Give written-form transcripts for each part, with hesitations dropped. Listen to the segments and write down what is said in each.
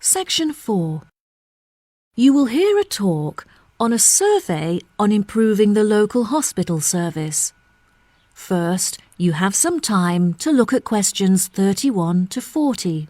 Section 4. You will hear a talk on a survey on improving the local hospital service. First, you have some time to look at questions 31 to 40.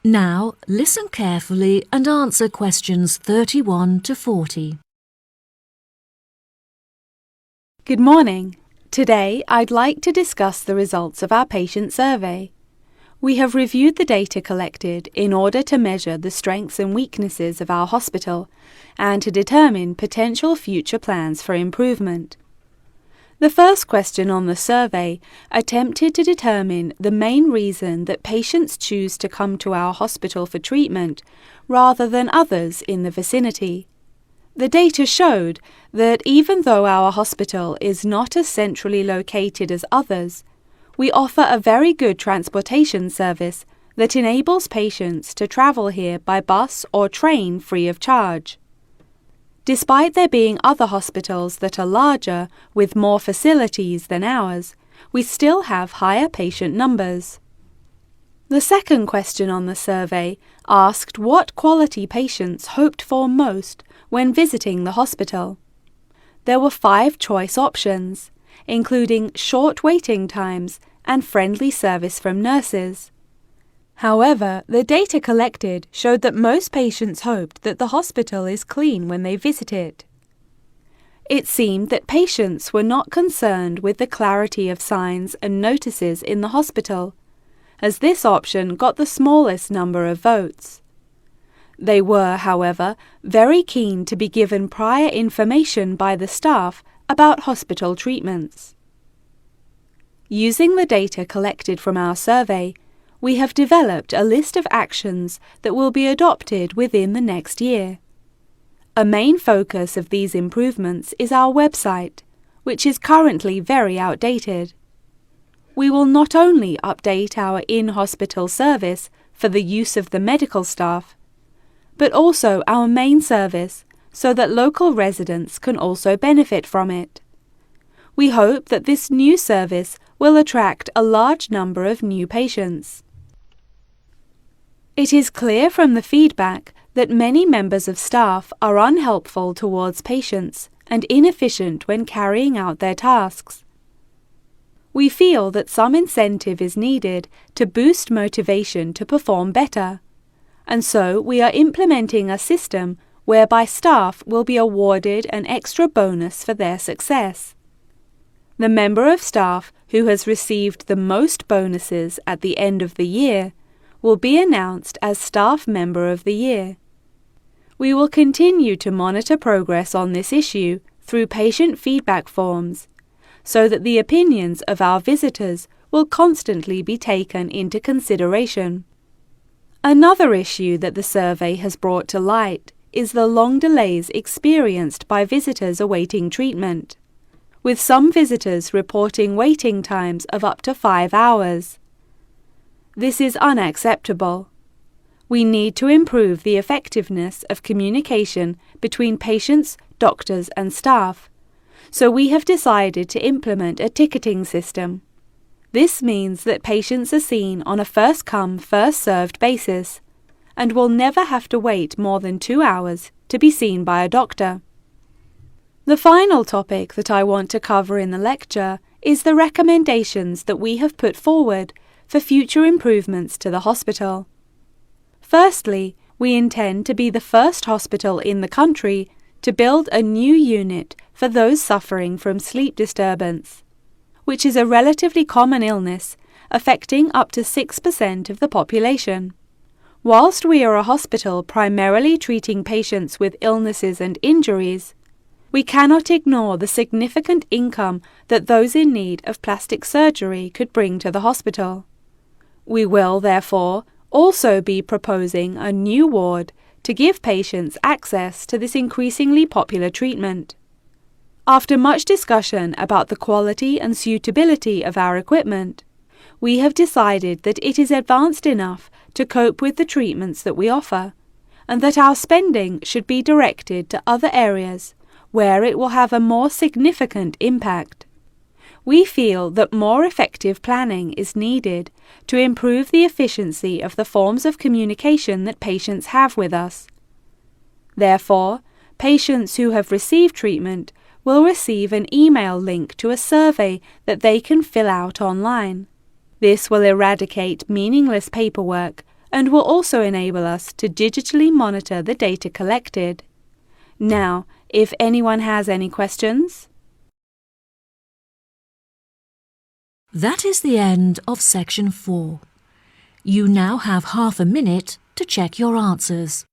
Now, listen carefully and answer questions 31 to 40. Good morning. Today, I'd like to discuss the results of our patient survey. We have reviewed the data collected in order to measure the strengths and weaknesses of our hospital and to determine potential future plans for improvement. The first question on the survey attempted to determine the main reason that patients choose to come to our hospital for treatment rather than others in the vicinity. The data showed that even though our hospital is not as centrally located as others, we offer a very good transportation service that enables patients to travel here by bus or train free of charge. Despite there being other hospitals that are larger with more facilities than ours, we still have higher patient numbers. The second question on the survey asked what quality patients hoped for most when visiting the hospital. There were 5 choice options, including short waiting times and friendly service from nurses. However, the data collected showed that most patients hoped that the hospital is clean when they visit it. It seemed that patients were not concerned with the clarity of signs and notices in the hospital, as this option got the smallest number of votes. They were, however, very keen to be given prior information by the staff about hospital treatments. Using the data collected from our survey, we have developed a list of actions that will be adopted within the next year. A main focus of these improvements is our website, which is currently very outdated. We will not only update our in-hospital service for the use of the medical staff, but also our main service so that local residents can also benefit from it. We hope that this new service will attract a large number of new patients. It is clear from the feedback that many members of staff are unhelpful towards patients and inefficient when carrying out their tasks. We feel that some incentive is needed to boost motivation to perform better, and so we are implementing a system whereby staff will be awarded an extra bonus for their success. The member of staff who has received the most bonuses at the end of the year will be announced as Staff Member of the Year. We will continue to monitor progress on this issue through patient feedback forms, so that the opinions of our visitors will constantly be taken into consideration. Another issue that the survey has brought to light is the long delays experienced by visitors awaiting treatment, with some visitors reporting waiting times of up to 5 hours. This is unacceptable. We need to improve the effectiveness of communication between patients, doctors, and staff, so we have decided to implement a ticketing system. This means that patients are seen on a first-come, first-served basis and will never have to wait more than 2 hours to be seen by a doctor. The final topic that I want to cover in the lecture is the recommendations that we have put forward for future improvements to the hospital. Firstly, we intend to be the first hospital in the country to build a new unit for those suffering from sleep disturbance, which is a relatively common illness affecting up to 6% of the population. Whilst we are a hospital primarily treating patients with illnesses and injuries, we cannot ignore the significant income that those in need of plastic surgery could bring to the hospital. We will, therefore, also be proposing a new ward to give patients access to this increasingly popular treatment. After much discussion about the quality and suitability of our equipment, we have decided that it is advanced enough to cope with the treatments that we offer, and that our spending should be directed to other areas where it will have a more significant impact. We feel that more effective planning is needed to improve the efficiency of the forms of communication that patients have with us. Therefore, patients who have received treatment will receive an email link to a survey that they can fill out online. This will eradicate meaningless paperwork and will also enable us to digitally monitor the data collected. Now, if anyone has any questions. That is the end of section 4. You now have half a minute to check your answers.